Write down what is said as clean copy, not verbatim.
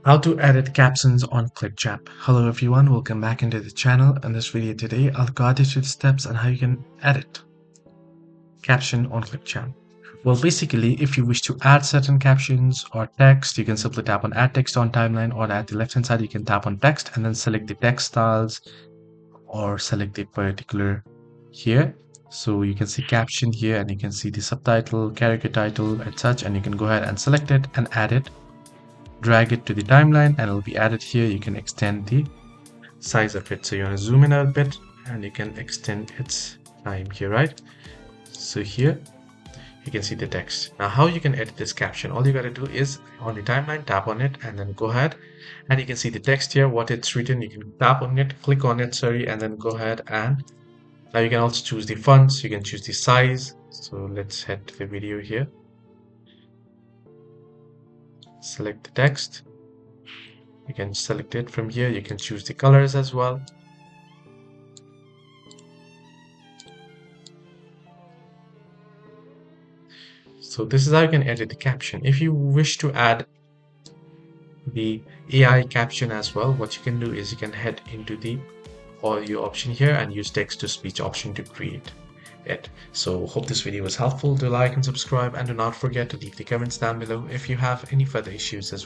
How to edit captions on ClipChamp. Hello everyone, welcome back into the channel. In this video today, I'll guide you through the steps on how you can edit caption on ClipChamp. Well, basically, if you wish to add certain captions or text, you can simply tap on add text on timeline, or at the left hand side, you can tap on text and then select the text styles or select the particular here. So you can see caption here and you can see the subtitle, character title and such, and you can go ahead and select it and add it. Drag it to the timeline and it'll be added here. You can extend the size of it. So you want to zoom in a bit and you can extend its time here, right? So here you can see the text. Now how you can edit this caption, all you got to do is on the timeline, tap on it and then go ahead and you can see the text here, what it's written. You can tap on it, click on it, sorry, and then go ahead and now you can also choose the fonts, you can choose the size. So let's head to the video here. Select the text. You can select it from here. You can choose the colors as well. So this is how you can edit the caption. If you wish to add the AI caption as well, what you can do is you can head into the audio option here and use text to speech option to create it. So hope this video was helpful. Do like and subscribe and do not forget to leave the comments down below if you have any further issues as well.